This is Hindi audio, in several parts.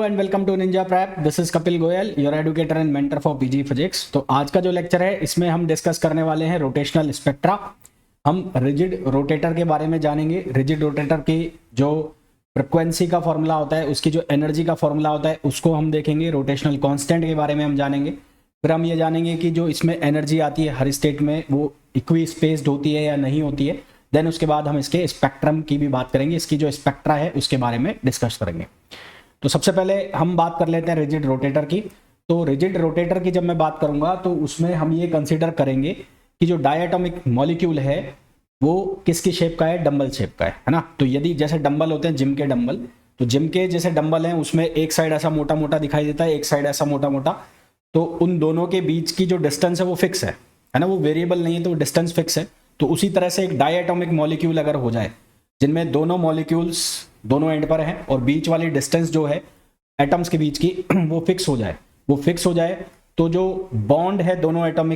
And welcome to ninja prep. This is Kapil Goyal, your educator and mentor for PG physics. तो आज का जो लेक्चर है इसमें हम डिस्कस करने वाले हैं रोटेशनल स्पेक्ट्रा। हम रिजिड रोटेटर के बारे में जानेंगे। रिजिड रोटेटर की जो फ्रिक्वेंसी का फॉर्मूला होता है, उसकी जो एनर्जी का फॉर्मूला होता है, उसको हम देखेंगे। रोटेशनल कांस्टेंट के बारे में हम जानेंगे। फिर हम ये जानेंगे कि जो इसमें एनर्जी आती है हर स्टेट में वो इक्वी स्पेस्ड होती है या नहीं होती है। देन उसके बाद हम इसके स्पेक्ट्रम की भी बात करेंगे, इसकी जो स्पेक्ट्रा है उसके बारे में डिस्कस करेंगे। तो सबसे पहले हम बात कर लेते हैं रिजिड रोटेटर की। तो रिजिड रोटेटर की जब मैं बात करूंगा तो उसमें हम ये कंसीडर करेंगे कि जो डायटोमिक मॉलिक्यूल है वो किसकी शेप का है, डंबल शेप का है ना। तो यदि जैसे डंबल होते हैं जिम के डंबल, तो जिम के जैसे डंबल हैं उसमें एक साइड ऐसा मोटा मोटा दिखाई देता है, एक साइड ऐसा मोटा मोटा। तो उन दोनों के बीच की जो डिस्टेंस है वो फिक्स है ना, वो वेरिएबल नहीं है, तो डिस्टेंस फिक्स है। तो उसी तरह से एक डायटोमिक मॉलिक्यूल अगर हो जाए जिनमें दोनों मॉलिक्यूल्स दोनों एंड पर हैं और बीच वाली डिस्टेंस जो है एटम्स के बीच की वो फिक्स हो जाए, तो जो बॉन्ड है दोनों एटम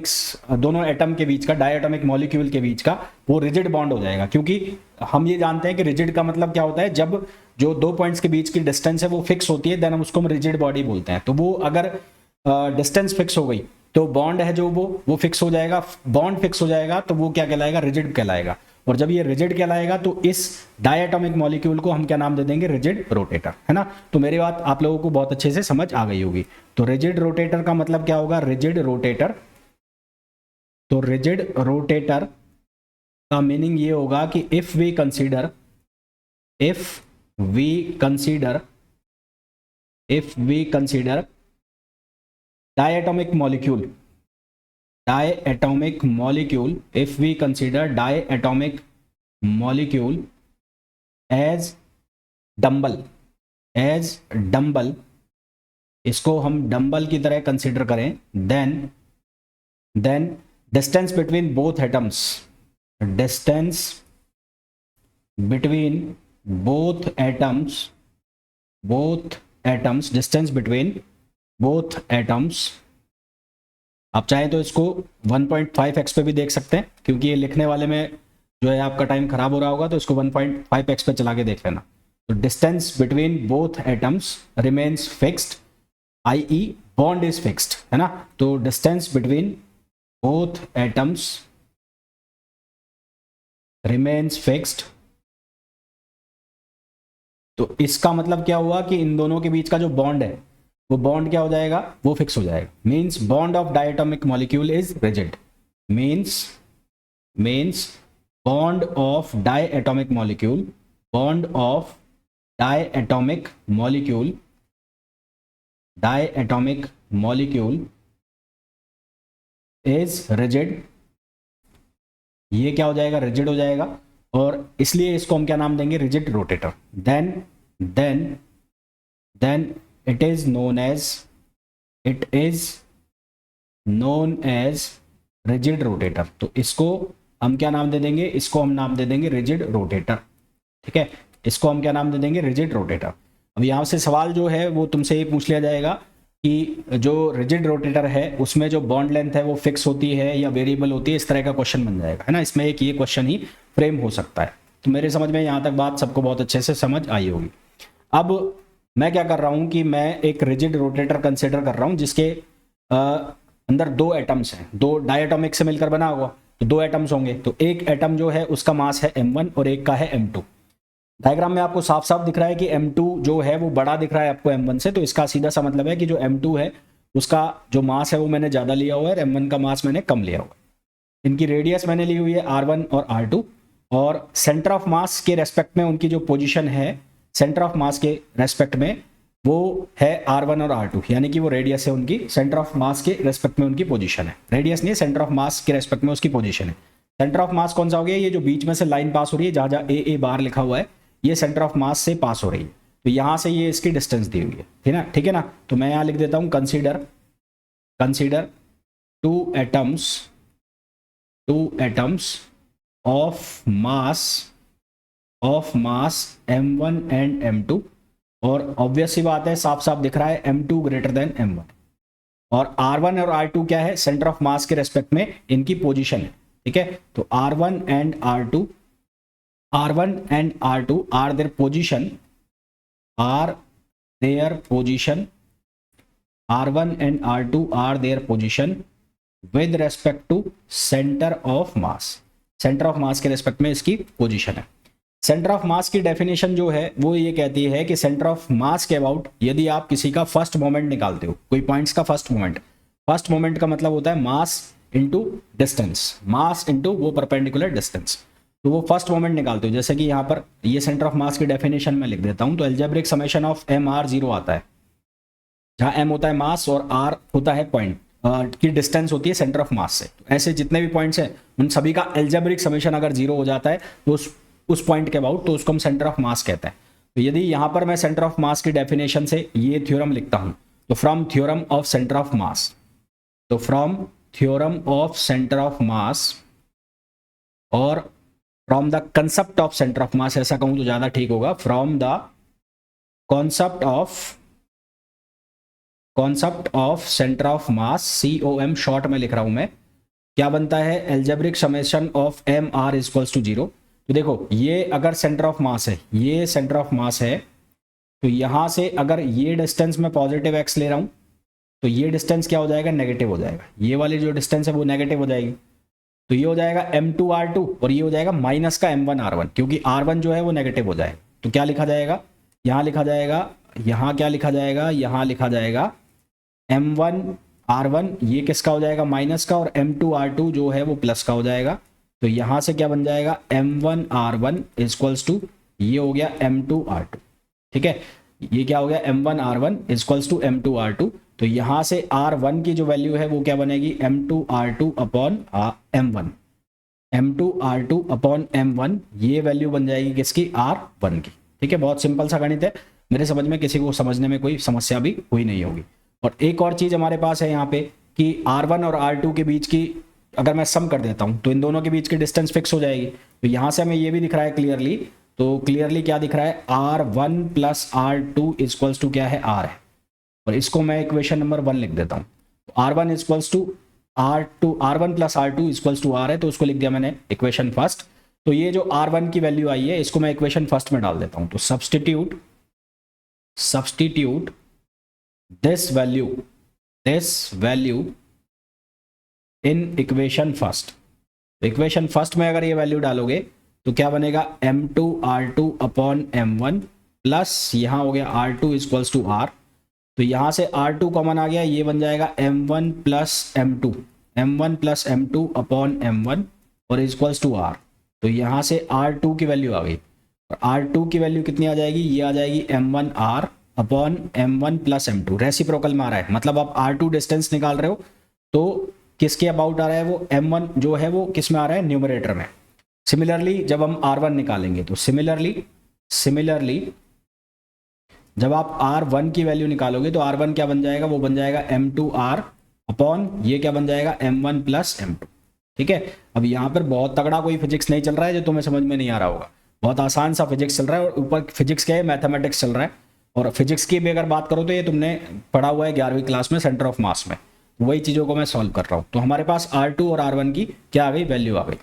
के बीच का, डायटोमिक मॉलिक्यूल के बीच का, वो रिजिड बॉन्ड हो जाएगा। क्योंकि हम ये जानते हैं कि रिजिड का मतलब क्या होता है, जब जो दो पॉइंट्स के बीच की डिस्टेंस है वो फिक्स होती है, देन हम उसको रिजिड बॉडी बोलते हैं। तो वो अगर डिस्टेंस फिक्स हो गई तो बॉन्ड है जो वो फिक्स हो जाएगा। बॉन्ड फिक्स हो जाएगा तो वो क्या कहलाएगा, रिजिड कहलाएगा। और जब ये रिजिड कहलाएगा तो इस डायटोमिक मॉलिक्यूल को हम क्या नाम दे देंगे, रिजिड रोटेटर, है ना। तो मेरी बात आप लोगों को बहुत अच्छे से समझ आ गई होगी। तो रिजिड रोटेटर का मतलब क्या होगा, रिजिड रोटेटर। तो रिजिड रोटेटर का मीनिंग ये होगा कि if we consider diatomic molecule, if we consider diatomic molecule as dumbbell, इसको हम डंबल की तरह कंसीडर करें, then distance between both atoms, आप चाहें तो इसको 1.5x पे भी देख सकते हैं, क्योंकि ये लिखने वाले में जो है आपका टाइम खराब हो रहा होगा, तो इसको 1.5x पे चला के देख लेना। तो distance between both atoms remains fixed, i.e. Bond is fixed, है ना। तो distance between both atoms remains fixed. तो इसका मतलब क्या हुआ कि इन दोनों के बीच का जो बॉन्ड है वो बॉन्ड क्या हो जाएगा, वो फिक्स हो जाएगा। Means bond of diatomic molecule is rigid. Means bond of diatomic molecule is rigid. ये क्या हो जाएगा, रिजिड हो जाएगा। और इसलिए इसको हम क्या नाम देंगे, rigid rotator. Then it is known as rigid rotator। तो इसको हम क्या नाम दे देंगे, इसको हम नाम दे देंगे रिजिड रोटेटर, ठीक है। इसको हम क्या नाम दे देंगे, रिजिड रोटेटर। अब यहाँ से सवाल जो है वो तुमसे ये पूछ लिया जाएगा कि जो रिजिड रोटेटर है उसमें जो बॉन्ड लेंथ है वो फिक्स होती है या वेरिएबल होती है, इस तरह का क्वेश्चन बन जाएगा, है ना। इसमें एक ये क्वेश्चन ही फ्रेम हो सकता है। तो मेरे समझ में यहाँ तक बात सबको बहुत अच्छे से समझ आई होगी। अब मैं क्या कर रहा हूं कि मैं एक रिजिड रोटेटर कंसीडर कर रहा हूं जिसके अंदर दो एटम्स हैं, दो डायटोमिक से मिलकर बना हुआ, तो दो एटम्स होंगे। तो एक एटम जो है उसका मास है m1 और एक का है m2। डायग्राम में आपको साफ साफ दिख रहा है कि m2 जो है वो बड़ा दिख रहा है आपको m1 से, तो इसका सीधा सा मतलब है कि जो m2 है उसका जो मास है वो मैंने ज़्यादा लिया हुआ है, m1 का मास मैंने कम लिया हुआ है। इनकी रेडियस मैंने ली हुई है r1 और r2, और सेंटर ऑफ मास के रेस्पेक्ट में उनकी जो पोजिशन है, सेंटर ऑफ मास के रेस्पेक्ट में वो है r1 और r2, यानी कि वो रेडियस है उनकी, सेंटर ऑफ मास के रेस्पेक्ट में उनकी पोजीशन है। रेडियस नहीं है, सेंटर ऑफ मास के रेस्पेक्ट में उसकी पोजीशन है। सेंटर ऑफ मास कौन सा हो गया, ये जो बीच में से लाइन पास हो रही है, जहां जहां ए बार लिखा हुआ है, ये सेंटर ऑफ मास से पास हो रही है। तो यहां से ये इसकी डिस्टेंस दी हुई है, ठीक है ना। तो मैं यहां लिख देता हूं consider two atoms of mass m1 and m2, और ऑब्वियस सी बात है, साफ साफ दिख रहा है m2 ग्रेटर देन m1। और r1 और r2 क्या है, सेंटर ऑफ मास के रेस्पेक्ट में इनकी पोजीशन है, ठीक है। तो r1 and r2 are their position, their position, r1 and r2 are their position with respect to center of mass. Centre of मास के रेस्पेक्ट में इसकी पोजीशन है. सेंटर ऑफ मास की डेफिनेशन जो है वो ये कहती है कि सेंटर ऑफ मास के अबाउट यदि आप किसी का फर्स्ट मोमेंट निकालते हो, कोई पॉइंट्स का फर्स्ट मोमेंट का मतलब होता है mass into distance, mass into वो परपेंडिकुलर डिस्टेंस. तो वो फर्स्ट मोमेंट निकालते हो, जैसे कि यहाँ पर ये सेंटर ऑफ मास की डेफिनेशन में लिख देता हूँ. तो algebraic summation of M R 0 आता है, जहाँ एम होता है मास और आर होता है पॉइंट की डिस्टेंस होती है सेंटर ऑफ मास से. तो ऐसे जितने भी पॉइंट्स हैं उन सभी का एल्जेब्रिक समेशन अगर 0 हो जाता है तो उस पॉइंट के अबाउट तो उसको हम सेंटर ऑफ मास कहते हैं. तो यदि यहाँ पर मैं सेंटर ऑफ मास की डेफिनेशन से ये थ्योरम लिखता हूँ, तो from theorem of centre of mass, तो from theorem of centre of mass और from the concept of centre of mass, ऐसा कहूं तो ज्यादा ठीक होगा, from the concept of centre of mass, COM short में लिख रहा हूं मैं, क्या बनता है algebraic summation of M r equals to 0. तो देखो ये अगर सेंटर ऑफ मास है, ये सेंटर ऑफ मास है, तो यहां से अगर ये डिस्टेंस में पॉजिटिव x ले रहा हूं तो ये डिस्टेंस क्या हो जाएगा, नेगेटिव हो जाएगा. ये वाली जो डिस्टेंस है वो नेगेटिव हो जाएगी. तो ये हो जाएगा m2r2 और ये हो जाएगा माइनस का m1r1, क्योंकि r1 जो है वो नेगेटिव हो जाएगा. तो क्या लिखा जाएगा, यहाँ लिखा जाएगा, यहाँ क्या लिखा जाएगा, यहाँ लिखा जाएगा m1r1 ये किसका हो जाएगा, माइनस का, और m2r2 जो है वो प्लस का हो जाएगा. तो यहाँ से क्या बन जाएगा, m1r1 इक्वल्स टू ये हो गया m2r2. ठीक है, ये क्या हो गया, m1r1 इक्वल्स टू m2r2. तो यहाँ से r1 की जो वैल्यू है वो क्या बनेगी, m2r2 upon m1, m2r2 upon m1, ये वैल्यू बन जाएगी किसकी, r1 की. ठीक है, बहुत सिंपल सा गणित है, मेरे समझ में किसी को समझने में कोई समस्या भी हुई नहीं होगी. और एक और चीज़ हमारे पास है यहाँ पे कि r1 और r2 के बीच की अगर मैं सम कर देता हूँ तो इन दोनों के बीच की डिस्टेंस फिक्स हो जाएगी. तो यहाँ से हमें ये भी दिख रहा है क्लियरली, तो क्लियरली क्या दिख रहा है, r1 plus r2 equals to क्या है, r है. और इसको मैं इक्वेशन नंबर 1 लिख देता हूँ. तो r1 equals to r2, r1 plus r2 equals to r है, तो उसको लिख दिया मैंने इक्वेशन फर्स्ट. तो ये जो r1 की वैल्यू आई है इसको मैं इक्वेशन फर्स्ट में डाल देता हूँ. तो substitute this value in equation first. Equation first में अगर ये वैल्यू डालोगे तो क्या बनेगा, m2r2 अपॉन m1 प्लस यहाँ हो गया r2 इक्वल्स टू r. तो यहाँ से r2 कॉमन आ गया, ये बन जाएगा m1 plus m2 upon m1 और इक्वल्स टू r. तो यहाँ से r2 की वैल्यू आ गई, और r2 की वैल्यू कितनी आ जाएगी, ये आ जाएगी m1r upon m1 plus m2. Reciprocal में आ रहा है, मतलब आप r2 डिस्टेंस निकाल रहे हो तो किसके अबाउट आ रहा है, वो m1 जो है वो किस में आ रहा है, न्यूमरेटर में. सिमिलरली जब हम r1 निकालेंगे तो सिमिलरली जब आप r1 की वैल्यू निकालोगे तो r1 क्या बन जाएगा, वो बन जाएगा m2r अपॉन ये क्या बन जाएगा, m1 प्लस m2. ठीक है, अब यहाँ पर बहुत तगड़ा कोई फिजिक्स नहीं चल रहा है जो तुम्हें समझ में नहीं आ रहा होगा, बहुत आसान सा फिजिक्स चल रहा है. और ऊपर फिजिक्स क्या है, मैथमेटिक्स चल रहा है. और फिजिक्स की भी अगर बात करो तो ये तुमने पढ़ा हुआ है 11वीं क्लास में सेंटर ऑफ मास में, वही चीज़ों को मैं सॉल्व कर रहा हूँ. तो हमारे पास r2 और r1 की क्या आ गई, वैल्यू आ गई.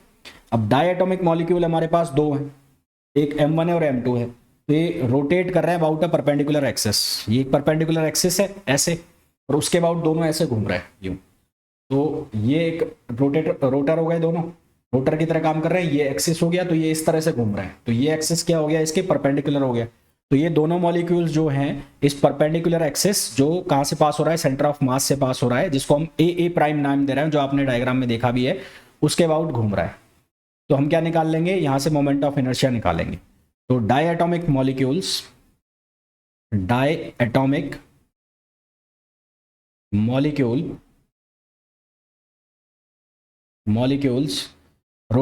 अब डायटोमिक मॉलिक्यूल हमारे पास दो हैं, एक m1 है और m2 है. तो ये रोटेट कर रहे हैं अबाउट अ परपेंडिकुलर एक्सिस. ये एक परपेंडिकुलर एक्सिस है ऐसे, और उसके अबाउट दोनों ऐसे घूम रहे हैं यूं. तो ये एक रोटर हो गए, दोनों रोटर की तरह काम कर रहे हैं. ये एक्सिस हो गया तो ये इस तरह से घूम रहे हैं, तो ये एक्सिस क्या हो गया, इसके परपेंडिकुलर हो गया. तो ये दोनों मॉलिक्यूल्स जो हैं इस परपेंडिकुलर एक्सिस जो कहाँ से पास हो रहा है, सेंटर ऑफ मास से पास हो रहा है, जिसको हम ए प्राइम नाम दे रहे हैं, जो आपने डायग्राम में देखा भी है, उसके अबाउट घूम रहा है. तो हम क्या निकाल लेंगे, यहाँ से मोमेंट ऑफ इनर्शिया निकालेंगे. तो डायटोमिक मॉलिक्यूल्स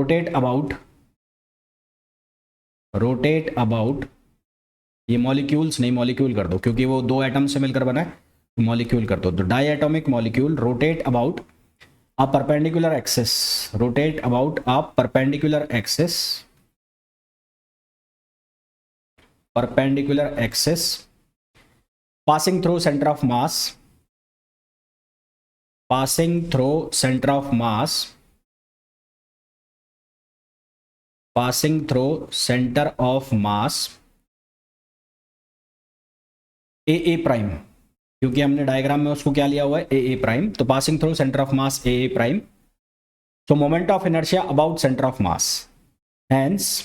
रोटेट अबाउट, ये मॉलिक्यूल्स नहीं, मॉलिक्यूल कर दो क्योंकि वो दो एटम से मिलकर बना है, तो मॉलिक्यूल कर दो. तो diatomic molecule rotate about a perpendicular axis passing through center of mass, A prime, क्योंकि हमने डायग्राम में उसको क्या लिया हुआ है, ए प्राइम। तो passing through centre of mass A prime, so moment of inertia about center of mass, hence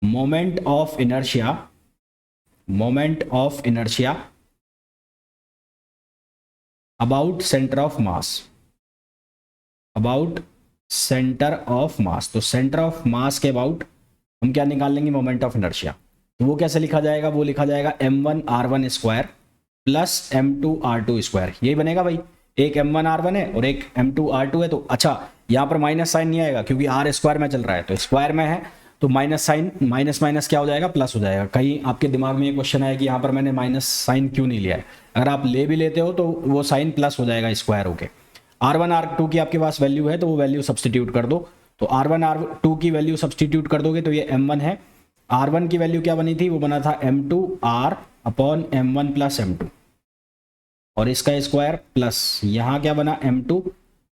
moment of inertia about center of mass, about center of mass। तो center of mass के about हम क्या निकाल लेंगे, मोमेंट ऑफ इनर्शिया। तो वो कैसे लिखा जाएगा, वो लिखा जाएगा m1r1 square plus m2r2 square. यही बनेगा भाई, एक m1r1 है और एक m2r2 है। तो अच्छा, यहाँ पर माइनस साइन नहीं आएगा क्योंकि r स्क्वायर में चल रहा है, तो स्क्वायर में है तो माइनस साइन, माइनस माइनस क्या हो जाएगा, प्लस हो जाएगा। कहीं आपके दिमाग में ये क्वेश्चन आया कि यहाँ पर मैंने माइनस साइन क्यों नहीं लिया है, अगर आप ले भी लेते हो तो वो साइन प्लस हो जाएगा स्क्वायर होके। r1 r2 की आपके पास वैल्यू है तो वो वैल्यू सब्सटीट्यूट कर दो, तो r1 r2 की वैल्यू सब्सटीट्यूट कर दोगे तो ये m1 है। r1 की वैल्यू क्या बनी थी, वो बना था m2 r upon m1 plus m2 और इसका स्क्वायर प्लस यहाँ क्या बना m2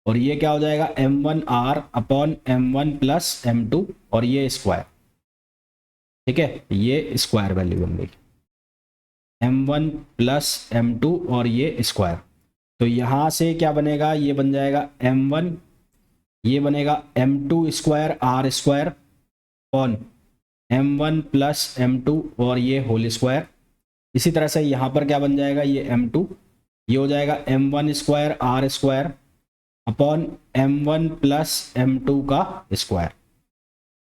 और ये क्या हो जाएगा m1 r upon m1 plus m2 और ये स्क्वायर, ठीक है, ये स्क्वायर वैल्यू बन गई m1 प्लस m2 और ये स्क्वायर। तो यहाँ से क्या बनेगा, ये बन जाएगा m1, ये बनेगा m2 square r square upon m1 plus m2 और ये होल स्क्वायर। इसी तरह से यहाँ पर क्या बन जाएगा, ये m2, ये हो जाएगा m1 square r square upon m1 plus m2 का स्क्वायर।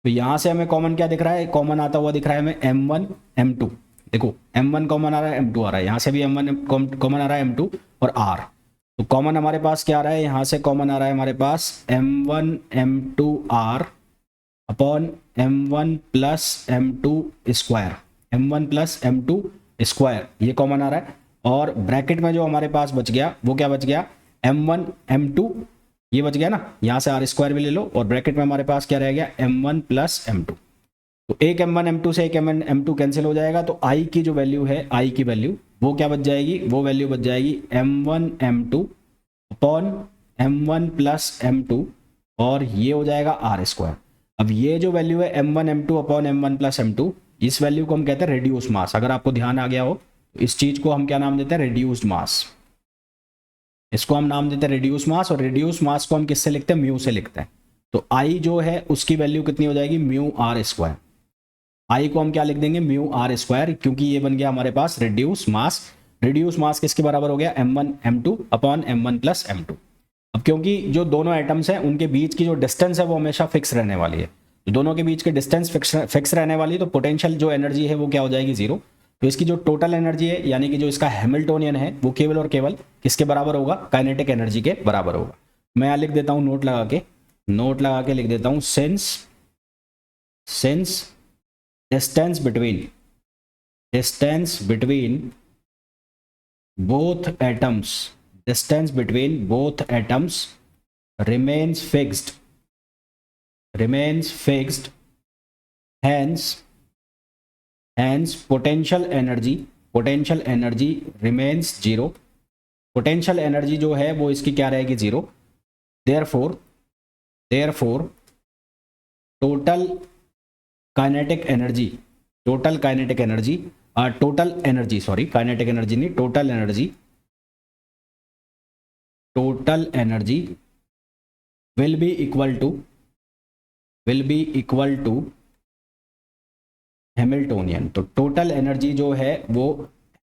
तो यहाँ से हमें कॉमन क्या दिख रहा है, कॉमन आता हुआ दिख रहा है हमें m1 m2, देखो m1 कॉमन आ रहा है, m2 आ रहा है, यहाँ से भी m1 कॉमन आ रहा है, m2 और r। तो कॉमन हमारे पास क्या आ रहा है, यहाँ से कॉमन आ रहा है हमारे पास m1 m2 r upon m1 plus m2 square, m1 plus m2 square, ये कॉमन आ रहा है। और ब्रैकेट में जो हमारे पास बच गया वो क्या बच गया, m1 m2, ये बच गया ना, यहाँ से r स्क्वायर भी ले लो और ब्रैकेट में हमारे पास क्या रह गया m1 प्लस m2। तो एक m1 m2 से एक m1 m2 कैंसिल हो जाएगा, तो i की जो वैल्यू है, i की वैल्यू वो क्या बच जाएगी, वो वैल्यू बच जाएगी m1 m2 upon m1 plus m2 और ये हो जाएगा r स्क्वायर। अब ये जो वैल्यू है m1 m2 upon m1 plus m2, इस वैल्यू को हम कहते हैं रेड्यूस मास। अगर आपको ध्यान आ गया हो तो इस चीज को हम क्या नाम देते हैं, रेड्यूस्ड मास। इसको हम नाम देते हैं रेड्यूस मास, और रेड्यूस मास को हम किससे लिखते हैं, म्यू से लिखते हैं। तो आई जो है उसकी वैल्यू कितनी हो जाएगी, म्यू आर स्क्वायर। आई को हम क्या लिख देंगे, म्यू आर स्क्वायर, क्योंकि ये बन गया हमारे पास रेड्यूस मास। रेड्यूस मास किसके बराबर हो गया, m1 m2 upon m1 plus m2। अब क्योंकि जो दोनों एटम्स हैं उनके बीच की जो डिस्टेंस है वो हमेशा फिक्स रहने वाली है, तो दोनों के बीच के डिस्टेंस फिक्स रहने वाली है, तो पोटेंशियल जो एनर्जी है वो क्या हो जाएगी, जीरो। तो इसकी जो टोटल एनर्जी है यानी कि जो इसका हैमिल्टोनियन है वो केवल और केवल किसके बराबर होगा, काइनेटिक एनर्जी के बराबर होगा। मैं यहाँ लिख देता हूँ नोट लगा के लिख देता हूँ, since distance between both atoms remains fixed, hence potential energy remains zero। Potential energy जो है वो इसकी क्या रहेगी, zero. therefore total kinetic energy will be equal to Hamiltonian. तो टोटल एनर्जी जो है वो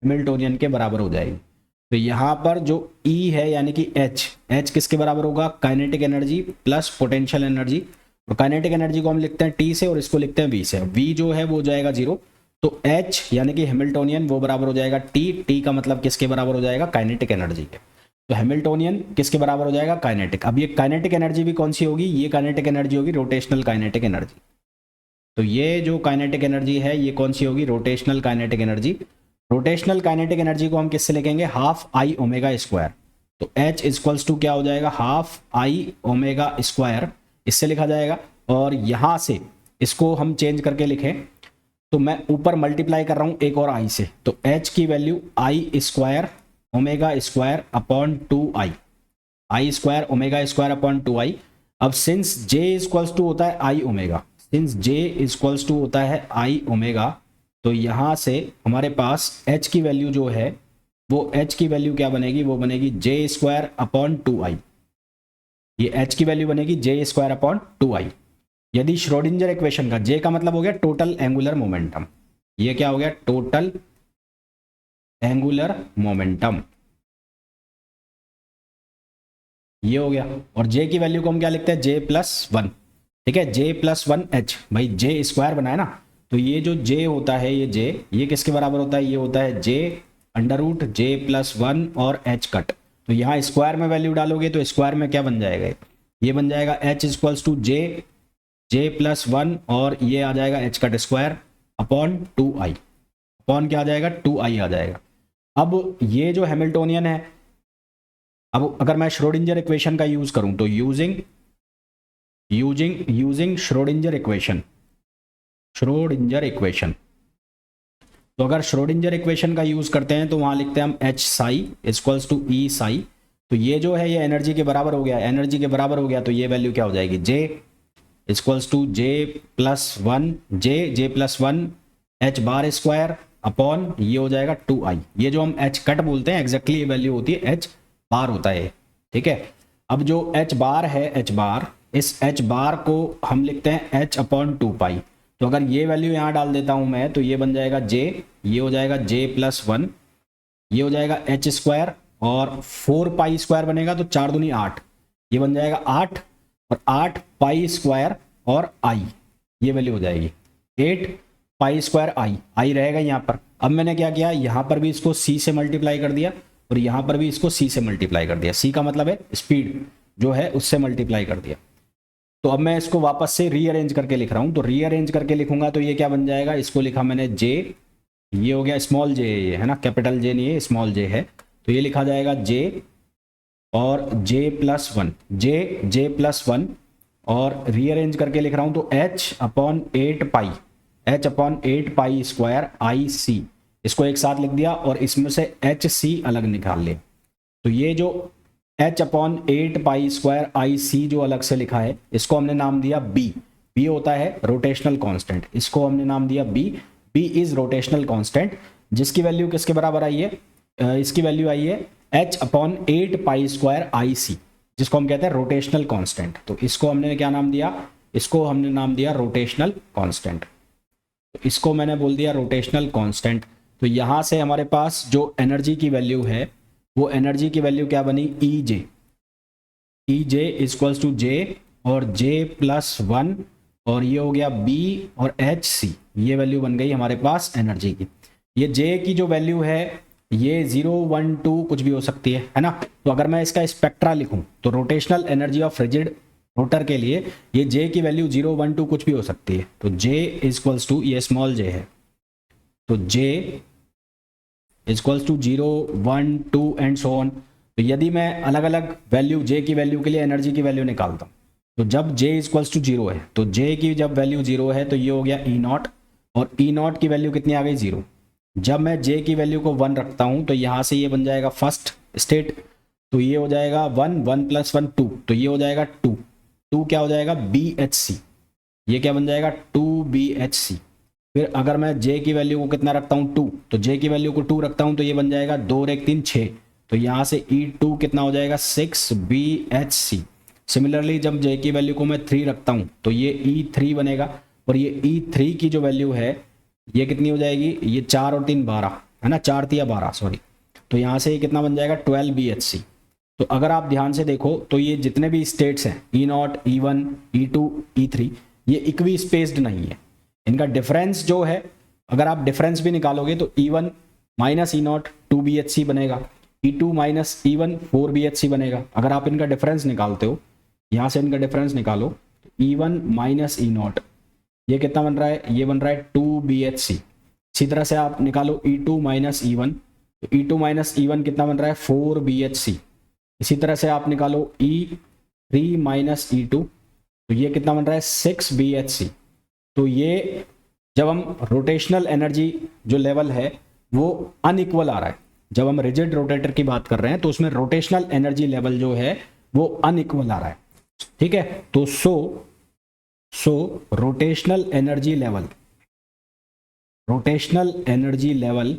हैमिल्टोनियन के बराबर हो जाएगी। तो यहाँ पर जो E है यानी कि H किसके बराबर होगा, kinetic energy plus potential energy. और काइनेटिक एनर्जी को हम लिखते हैं T से और इसको लिखते हैं V से। V जो है वो जाएगा जीरो, तो H यानी कि हैमिल्टोनियन वो बराबर हो जाएगा T का मतलब किसके बराबर हो जाएगा, काइनेटिक एनर्जी के। तो हैमिल्टोनियन किसके बराबर हो जाएगा, काइनेटिक। अब ये काइनेटिक एनर्जी भी कौन सी होगी, ये काइनेटिक एनर्जी होगी रोटेशनल काइनेटिक एनर्जी। तो ये जो काइनेटिक एनर्जी है ये कौन सी होगी, rotational kinetic energy. Rotational kinetic energy को हम किससे लिखेंगे, हाफ आई ओमेगा स्क्वायर। तो H इक्वल्स टू क्या हो जाएगा, हाफ आई ओमेगा स्क्वायर, इससे लिखा जाएगा। और यहाँ से इसको हम चेंज करके लिखें तो मैं ऊपर मल्टीप्लाई कर रहा हूँ एक और आई से, तो H की value I square omega square upon 2i, I square omega square upon 2i। अब सिंस J इक्वल्स टू होता है I omega, since J equals to होता है आई ओमेगा, तो यहाँ से हमारे पास h की वैल्यू जो है वो h की वैल्यू क्या बनेगी, वो बनेगी जे स्क्वायर अपॉन 2i। ये h की वैल्यू बनेगी जे स्क्वायर अपॉन 2i। यदि श्रोडिंजर इक्वेशन का, जे का मतलब हो गया टोटल एंगुलर मोमेंटम, ये क्या हो गया टोटल एंगुलर मोमेंटम, ये हो गया। और जे की वैल्यू को हम क्या लिखते हैं, जे प्लस वन, ठीक है, जे प्लस वन एच, भाई जे स्क्वायर बनाए ना, तो ये जो जे होता है, ये जे, ये किसके बराबर होता है, ये होता है जे अंडर रूट जे प्लस वन और एच कट। तो यहाँ स्क्वायर में वैल्यू डालोगे तो स्क्वायर में क्या बन जाएगा, ये बन जाएगा H equals to J plus one और ये आ जाएगा H cut square upon 2i, upon क्या आ जाएगा 2i आ जाएगा। अब ये जो हैमिल्टोनियन है, अब अगर मैं श्रोडिंजर इक्वेशन का यूज करूं तो यूजिंग श्रोडिंजर इक्वेशन, तो अगर श्रोडिंजर इक्वेशन का यूज करते हैं तो वहां लिखते हैं हम एच साई इक्वल्स टू ई साई। तो ये जो है ये एनर्जी के बराबर हो गया, एनर्जी के बराबर हो गया, तो ये वैल्यू क्या हो जाएगी, J equals to J plus one, J plus one H bar square upon ये हो जाएगा 2i। ये जो हम एच कट बोलते हैं एग्जैक्टली ये वैल्यू होती है एच बार होता है, ठीक है। अब जो एच बार है, एच बार, इस एच बार को हम लिखते हैं एच अपॉन 2 पाई। तो अगर ये वैल्यू यहाँ डाल देता हूँ मैं तो ये बन जाएगा जे, ये हो जाएगा जे प्लस वन, ये हो जाएगा एच स्क्वायर और 4 पाई स्क्वायर बनेगा तो 4 दूनी 8, ये बन जाएगा 8 और 8 पाई स्क्वायर और आई, ये वैल्यू हो जाएगी 8 पाई स्क्वायर आई रहेगा यहाँ पर। अब मैंने क्या किया, यहाँ पर भी इसको सी से मल्टीप्लाई कर दिया और यहाँ पर भी इसको सी से मल्टीप्लाई कर दिया, सी का मतलब है स्पीड जो है उससे मल्टीप्लाई कर दिया। तो अब मैं इसको वापस से रीअरेंज करके लिख रहा हूँ, तो रीअरेंज करके लिखूंगा तो ये क्या बन जाएगा, इसको लिखा मैंने जे, ये हो गया स्मॉल जे, ये है ना, कैपिटल जे नहीं है स्मॉल जे है, तो ये लिखा जाएगा जे और जे plus one, J plus one और रीअरेंज करके लिख रहा हूँ तो H upon 8 pi square I सी, इसको एक साथ लिख दिया और इसमें से एच सी अलग निकाल ले। तो ये जो H upon 8 pi square I सी जो अलग से लिखा है इसको हमने नाम दिया बी, बी होता है रोटेशनल कांस्टेंट, इसको हमने नाम दिया B, B is rotational constant, जिसकी वैल्यू किसके बराबर आई है, इसकी वैल्यू आई है H upon 8 pi square I C, जिसको हम कहते हैं रोटेशनल कांस्टेंट। तो इसको हमने क्या नाम दिया, इसको हमने नाम दिया रोटेशनल कांस्टेंट, तो इसको मैंने बोल दिया रोटेशनल कांस्टेंट। तो यहाँ से हमारे पास जो एनर्जी की वैल्यू है वो एनर्जी की वैल्यू क्या बनी, ई जे इक्वल्स टू जे और जे प्लस वन और ये हो गया बी और एच सी, ये वैल्यू बन गई हमारे पास एनर्जी की। ये जे की जो वैल्यू है ये 0, 1, 2 कुछ भी हो सकती है ना। तो अगर मैं इसका स्पेक्ट्रा लिखूं तो rotational energy of rigid rotor के लिए ये जे की वैल्यू 0, 1, 2 कुछ भी हो सकती है। तो जे इक्वल्स टू, ये स्मॉल जे है, तो J equals to 0, 1, 2 and so on. तो यदि मैं अलग अलग वैल्यू जे की वैल्यू के लिए एनर्जी की वैल्यू निकालता हूँ तो जब जे इक्वल्स टू 0 है तो जे की जब वैल्यू 0 है तो ये हो गया ई नॉट और ई नॉट की वैल्यू कितनी आ गई 0। जब मैं जे की वैल्यू को 1 रखता हूँ तो यहाँ से ये बन जाएगा फर्स्ट स्टेट, तो ये हो जाएगा 1, 1 प्लस 1 2, तो ये हो जाएगा 2 क्या हो जाएगा बी एच सी, ये क्या बन जाएगा 2 बी एच सी। फिर अगर मैं j की वैल्यू को कितना रखता हूँ 2, तो j की वैल्यू को 2 रखता हूँ तो ये बन जाएगा 2 और 1 3 6, तो यहाँ से E2 कितना हो जाएगा 6 BHC। सिमिलरली जब j की वैल्यू को मैं 3 रखता हूँ तो ये E3 बनेगा और ये E3 की जो वैल्यू है ये कितनी हो जाएगी, ये 4 और 3 12 है ना, 4 3 12 सॉरी, तो यहाँ से ये कितना बन जाएगा 12 BHC। तो अगर आप ध्यान से देखो तो ये जितने भी स्टेट्स हैं E0, E1, E2, E3 ये इक्वी स्पेस्ड नहीं है, इनका डिफरेंस जो है अगर आप डिफरेंस भी निकालोगे तो E1 माइनस E0 2 BHC बनेगा, E2 माइनस E1 4 BHC बनेगा। अगर आप इनका डिफरेंस निकालते हो, यहाँ से इनका डिफरेंस निकालो, E1 माइनस E0 ये कितना बन रहा है, ये बन रहा है 2 BHC। इसी तरह से आप निकालो E2 माइनस E1, तो E2 माइनस E1 कितना बन रहा है 4 BHC। इसी तरह से आप निकालो E3 माइनस E2, तो ये कितना बन रहा है 6 BHC। तो ये जब हम रोटेशनल एनर्जी जो लेवल है वो अनइक्वल आ रहा है, जब हम रिजिड रोटेटर की बात कर रहे हैं तो उसमें रोटेशनल एनर्जी लेवल जो है वो अनइक्वल आ रहा है, ठीक है। तो so rotational energy level rotational energy level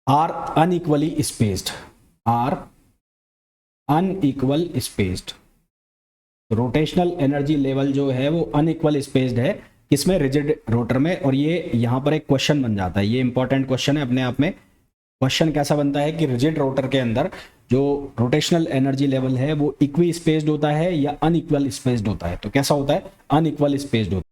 are unequally spaced, rotational energy level जो है वो अनइक्वल स्पेस्ड है किसमें, रिजिड रोटर में। और ये यहाँ पर एक क्वेश्चन बन जाता है, ये इंपॉर्टेंट क्वेश्चन है अपने आप में। क्वेश्चन कैसा बनता है कि रिजिड रोटर के अंदर जो रोटेशनल एनर्जी लेवल है वो इक्वी स्पेस्ड होता है या अनइक्वल स्पेस्ड होता है। तो कैसा होता है, अनइक्वल स्पेस्ड होता है।